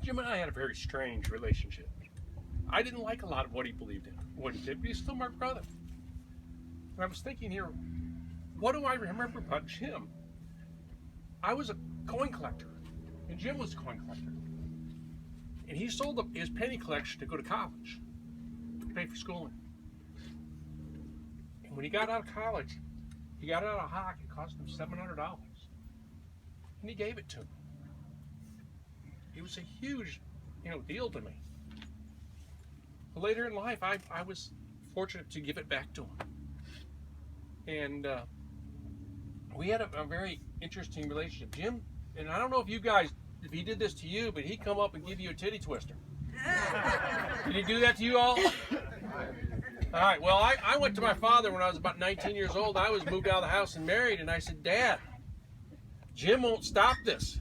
Jim and I had a very strange relationship. I didn't like a lot of what he believed in, what he did, but he's still my brother. And I was thinking here, what do I remember about Jim? I was a coin collector, and Jim was a coin collector. And he sold his penny collection to go to college, to pay for schooling. And when he got out of college, he got out of hock, it cost him $700. And he gave it to me. It was a huge, deal to me. But later in life, I was fortunate to give it back to him. And we had a very interesting relationship. Jim, and I don't know if he did this to you, but he'd come up and give you a titty twister. Did he do that to you all? All right, well, I went to my father when I was about 19 years old. I was moved out of the house and married, and I said, Dad, Jim won't stop this.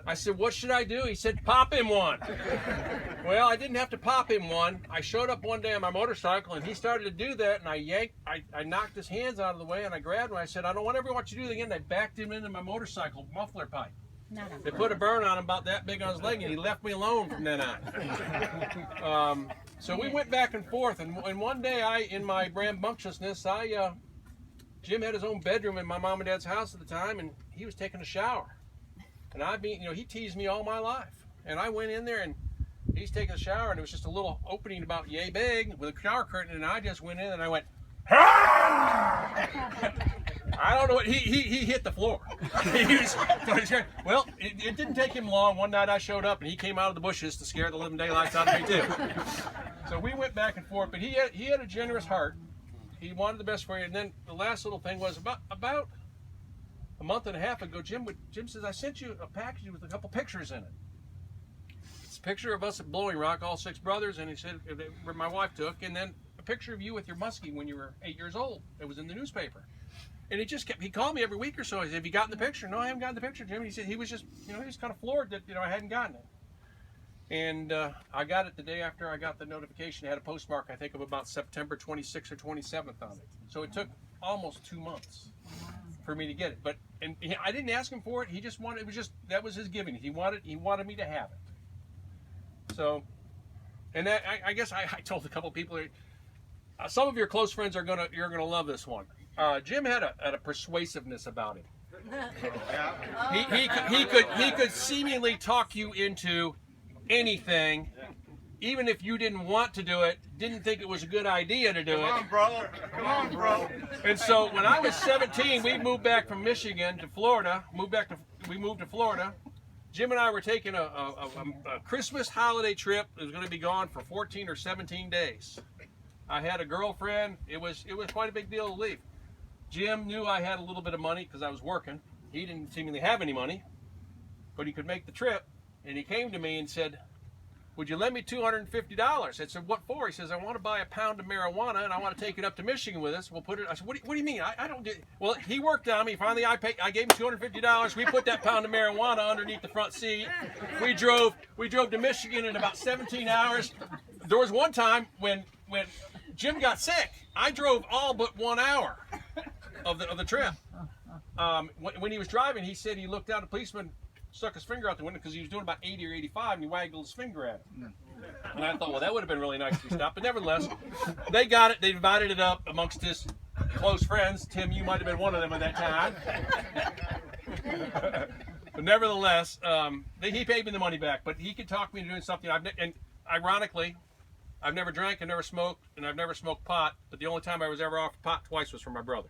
I said, what should I do? He said, pop him one. Well, I didn't have to pop him one. I showed up one day on my motorcycle, and he started to do that, and I knocked his hands out of the way, and I grabbed him. I said, I don't want to ever watch you do that again. And I backed him into my motorcycle muffler pipe. They put a burn on him about that big on his leg, and he left me alone from then on. So we went back and forth, and one day, in my rambunctiousness, Jim had his own bedroom in my mom and dad's house at the time, and he was taking a shower. And he teased me all my life. And I went in there, and he's taking a shower, and it was just a little opening about yay big with a shower curtain, and I just went in, and I went, ah! I don't know what, he hit the floor. Well, it didn't take him long. One night I showed up, and he came out of the bushes to scare the living daylights out of me, too. So we went back and forth, but he had a generous heart. He wanted the best for you. And then the last little thing was about a month and a half ago, Jim says, I sent you a package with a couple pictures in it. It's a picture of us at Blowing Rock, all 6 brothers, and he said, my wife took, and then a picture of you with your muskie when you were 8 years old. It was in the newspaper. And he called me every week or so. He said, have you gotten the picture? No, I haven't gotten the picture, Jim. He said he was just, he was kind of floored that, I hadn't gotten it. And I got it the day after I got the notification. It had a postmark, I think, of about September 26th or 27th on it. So it took almost 2 months for me to get it. And I didn't ask him for it. He just wanted, that was his giving. He wanted me to have it. So, and that, I guess I told a couple people, some of your close friends you're gonna love this one. Jim had a persuasiveness about him. He could seemingly talk you into anything, even if you didn't want to do it, didn't think it was a good idea to do it. Come on, brother. Come on, bro. And so when I was 17, we moved back from Michigan to Florida. We moved to Florida. Jim and I were taking a Christmas holiday trip. It was going to be gone for 14 or 17 days. I had a girlfriend. It was quite a big deal to leave. Jim knew I had a little bit of money because I was working. He didn't seemingly have any money, but he could make the trip. And he came to me and said, would you lend me $250? I said, what for? He says, I want to buy a pound of marijuana and I want to take it up to Michigan with us. We'll put it. I said, what do you mean? I don't get. Well, he worked on me. Finally, I gave him $250. We put that pound of marijuana underneath the front seat. We drove to Michigan in about 17 hours. There was one time when Jim got sick. I drove all but 1 hour of the trip. When he was driving, he said he looked out. A policeman stuck his finger out the window because he was doing about 80 or 85, and he waggled his finger at him. And I thought, well, that would have been really nice if he stopped. But nevertheless, they got it. They divided it up amongst his close friends. Tim, you might have been one of them at that time. But nevertheless, he paid me the money back. But he could talk me into doing something. And ironically, I've never drank, I've never smoked, and I've never smoked pot. But the only time I was ever offered pot twice was from my brother.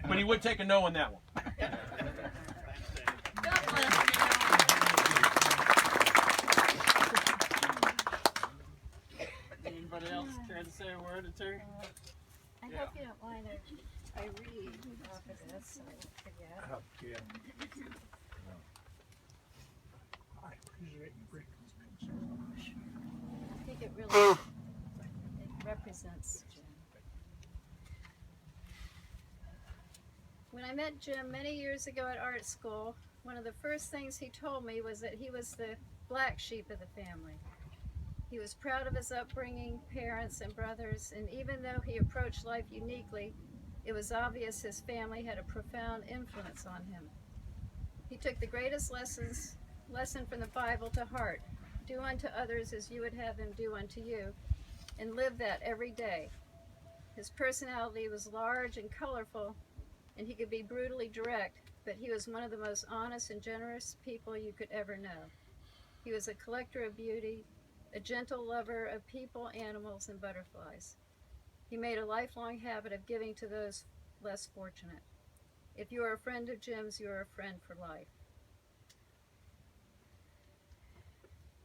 But he would take a no on that one. Anybody else care to say a word or two? I hope you don't mind if I read off of this so I don't forget. Yeah. I think it really represents Jim. When I met Jim many years ago at art school, one of the first things he told me was that he was the black sheep of the family. He was proud of his upbringing, parents, and brothers, and even though he approached life uniquely, it was obvious his family had a profound influence on him. He took the greatest lessons lesson from the Bible to heart. Do unto others as you would have them do unto you, and live that every day. His personality was large and colorful, and he could be brutally direct, but he was one of the most honest and generous people you could ever know. He was a collector of beauty, a gentle lover of people, animals, and butterflies. He made a lifelong habit of giving to those less fortunate. If you are a friend of Jim's, you are a friend for life.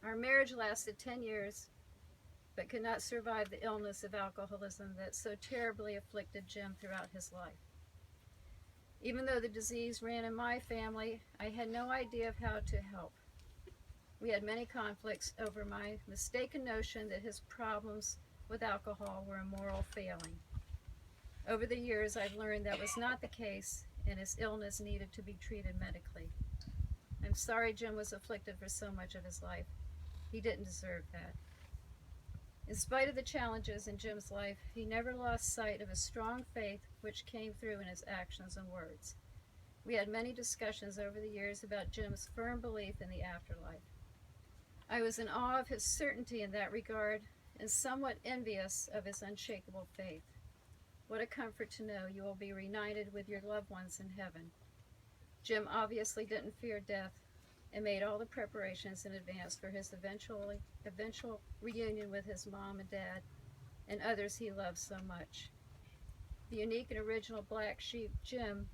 Our marriage lasted 10 years, but could not survive the illness of alcoholism that so terribly afflicted Jim throughout his life. Even though the disease ran in my family, I had no idea of how to help. We had many conflicts over my mistaken notion that his problems with alcohol were a moral failing. Over the years, I've learned that was not the case, and his illness needed to be treated medically. I'm sorry Jim was afflicted for so much of his life. He didn't deserve that. In spite of the challenges in Jim's life, he never lost sight of a strong faith which came through in his actions and words. We had many discussions over the years about Jim's firm belief in the afterlife. I was in awe of his certainty in that regard and somewhat envious of his unshakable faith. What a comfort to know you will be reunited with your loved ones in heaven. Jim obviously didn't fear death and made all the preparations in advance for his eventual reunion with his mom and dad and others he loved so much. The unique and original black sheep Jim,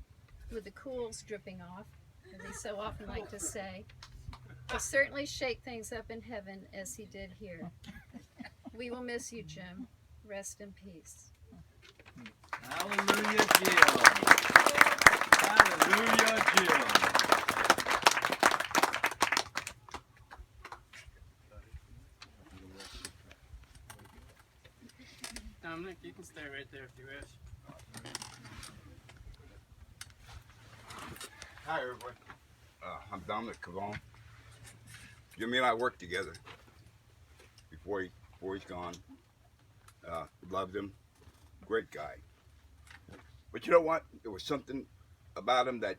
with the cools dripping off, as he so often liked to say, will certainly shake things up in heaven as he did here. We will miss you, Jim. Rest in peace. Hallelujah, Jill. Hallelujah, Jill. Dominic, you can stay right there if you wish. Hi, everybody. I'm Dominic Cavone. Jimmy and I worked together before he's gone. Loved him. Great guy. But you know what? There was something about him that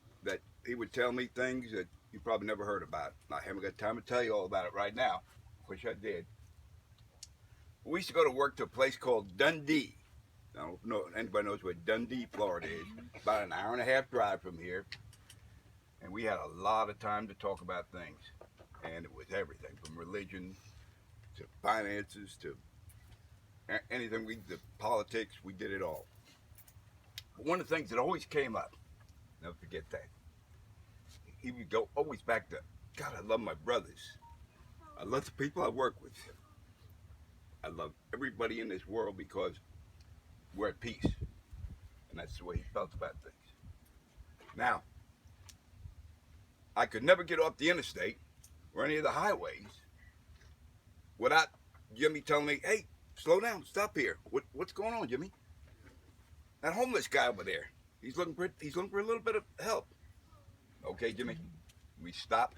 he would tell me things that you probably never heard about. I haven't got time to tell you all about it right now. Wish I did. We used to go to work to a place called Dundee. I don't know if anybody knows where Dundee, Florida is. About an hour and a half drive from here. And we had a lot of time to talk about things. And it was everything from religion to finances to anything, the politics, we did it all. But one of the things that always came up, never forget that, he would go always back to, God, I love my brothers. I love the people I work with. I love everybody in this world because we're at peace. And that's the way he felt about things. Now, I could never get off the interstate or any of the highways without Jimmy telling me, hey, slow down, stop here. What's going on, Jimmy? That homeless guy over there, he's looking for a little bit of help. Okay, Jimmy, we stopped,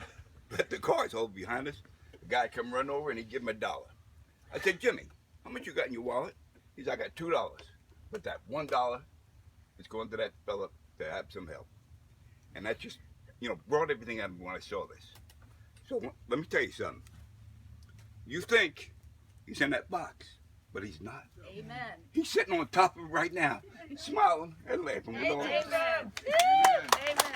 let the cars hold behind us. The guy come run over and he give him $1. I said, Jimmy, how much you got in your wallet? He said, I got $2. But that $1 is going to that fella to have some help. And that just, brought everything up when I saw this. So let me tell you something. You think he's in that box, but he's not. Amen. He's sitting on top of it right now, smiling and laughing with all. Amen. Amen. Amen.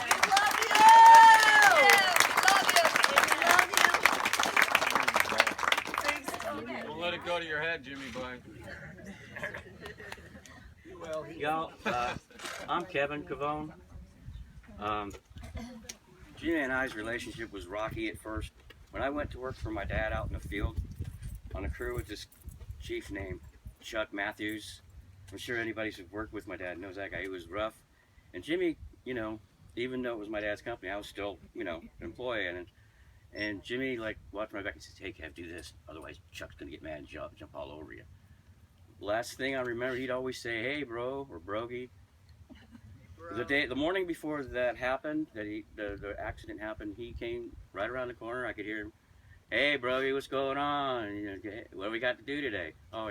Love you! We'll let it go to your head, Jimmy boy. Y'all, I'm Kevin Cavone. Gina and I's relationship was rocky at first. When I went to work for my dad out in the field on a crew with this chief named Chuck Matthews, I'm sure anybody who's worked with my dad knows that guy. He was rough. And Jimmy, even though it was my dad's company, I was still, an employee. And Jimmy, watched my back and said, hey, Kev, do this. Otherwise, Chuck's going to get mad and jump all over you. Last thing I remember, he'd always say, hey, bro, or brogie. The morning before that happened, the accident happened, he came right around the corner. I could hear him, hey, brogie, what's going on? What do we got to do today? Oh,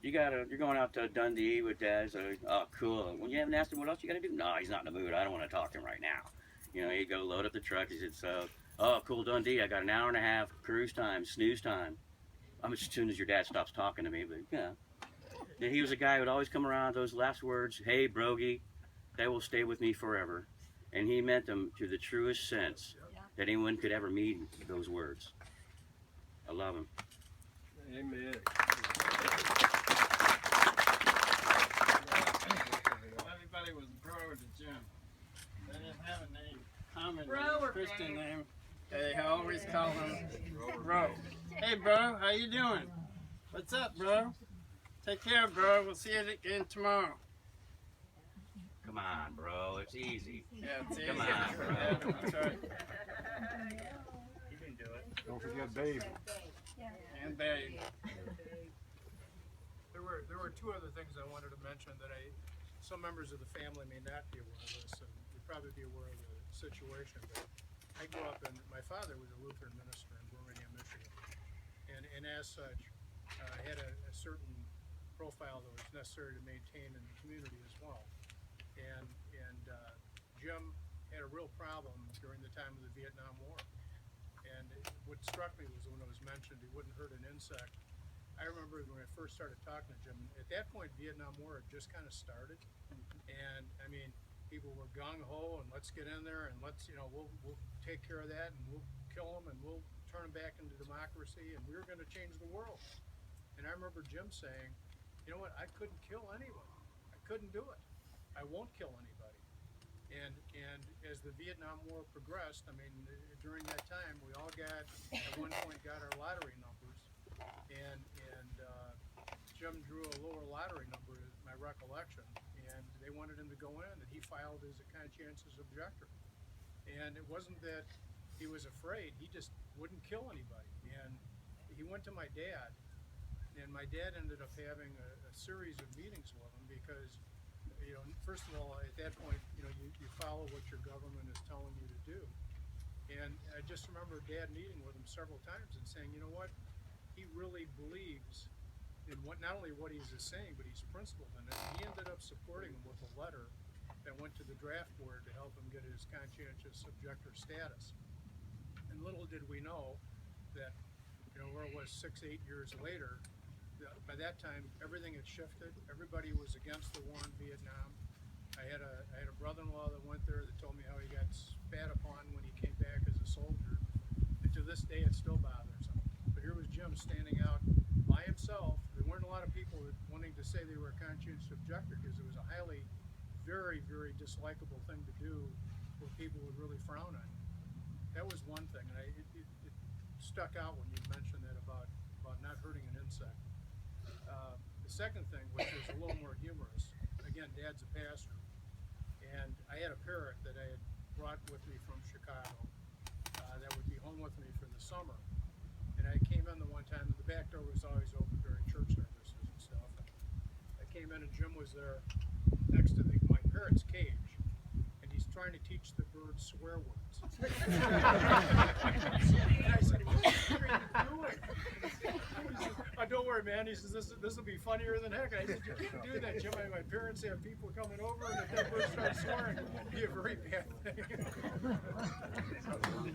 you're going out to Dundee with Dad. So, oh, cool. Well, you haven't asked him what else you got to do? No, he's not in the mood. I don't want to talk to him right now. He'd go load up the truck. He said, so, Oh, cool Dundee, I got an hour and a half cruise time, snooze time. I'm as soon as your dad stops talking to me, but yeah. And he was a guy who would always come around those last words, hey, brogy, they will stay with me forever. And he meant them to the truest sense that anyone could ever mean those words. I love him. Amen. Everybody was bro to Jim. They didn't have a name, common Bro name, or Christian babe? name. They always call him bro. Hey bro, how you doing? What's up, bro? Take care, bro. We'll see you again tomorrow. Come on, bro, it's easy. Yeah, it's easy. Come on, bro. Yeah, that's right. You can do it. Don't forget Babe. And babe. There were two other things I wanted to mention that some members of the family may not be aware of this, and would probably be aware of the situation. But I grew up my father was a Lutheran minister in Birmingham, Michigan, and as such, had a certain profile that was necessary to maintain in the community as well. And Jim had a real problem during the time of the Vietnam War. And what struck me was when it was mentioned he wouldn't hurt an insect. I remember when I first started talking to Jim, at that point Vietnam War had just kind of started. And I mean, people were gung-ho and let's get in there and let's, we'll take care of that and we'll kill them and we'll turn them back into democracy and we're going to change the world. And I remember Jim saying, you know what, I couldn't kill anyone. I couldn't do it. I won't kill anybody. And as the Vietnam War progressed, I mean, during that time, we all at one point got our lottery numbers. And Jim drew a lower lottery number, is my recollection. And they wanted him to go in, and he filed as a conscientious objector. And it wasn't that he was afraid, he just wouldn't kill anybody. And he went to my dad, and my dad ended up having a series of meetings with him because, first of all, at that point, you follow what your government is telling you to do. And I just remember Dad meeting with him several times and saying, you know what, he really believes in not only what he's saying, but he's principled in it. And he ended up supporting him with a letter that went to the draft board to help him get his conscientious objector status. And little did we know that, where it was 6-8 years later, by that time everything had shifted. Everybody was against the war in Vietnam. I had a brother-in-law that went there that told me how he got spat upon when he came back as a soldier. And to this day it still bothers him. But here was Jim standing out by himself. There weren't a lot of people wanting to say they were a conscientious objector because it was a highly, very, very dislikable thing to do where people would really frown on you. That was one thing, and it stuck out when you mentioned that about not hurting an insect. The second thing, which was a little more humorous, again, Dad's a pastor, and I had a parrot that I had brought with me from Chicago that would be home with me for the summer. And I came in the one time, and the back door was always open during church services and stuff. And I came in and Jim was there next to my parrot's cage, and he's trying to teach the bird swear words. And I said, what are you doing? Oh, don't worry, man. He says, this will be funnier than heck. And I said, you can't do that, Jim. My parents have people coming over, and if that bird starts swearing, it'd be a very bad thing. I want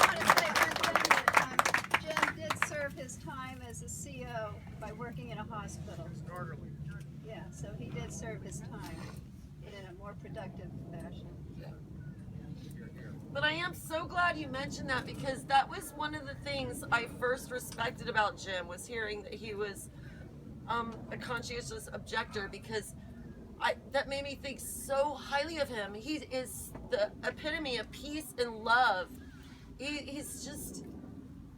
to say one thing that Jim did serve his time as a CO by working in a hospital. Orderly. Yeah, so he did serve his time in a more productive fashion. But I am so glad you mentioned that because that was one of the things I first respected about Jim was hearing that he was a conscientious objector because that made me think so highly of him. He is the epitome of peace and love. He's just,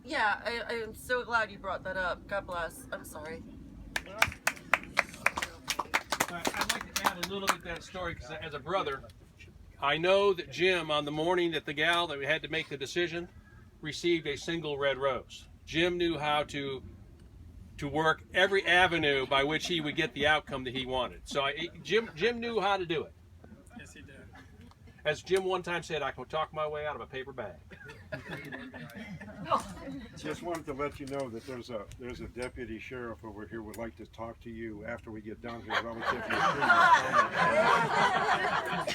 yeah, I am so glad you brought that up. God bless. I'm sorry. I'd like to add a little bit to that story because as a brother, I know that Jim, on the morning that the gal that we had to make the decision, received a single red rose. Jim knew how to work every avenue by which he would get the outcome that he wanted. So Jim knew how to do it. Yes, he did. As Jim one time said, I can talk my way out of a paper bag. Just wanted to let you know that there's a deputy sheriff over here would like to talk to you after we get done here relative to your previous comment.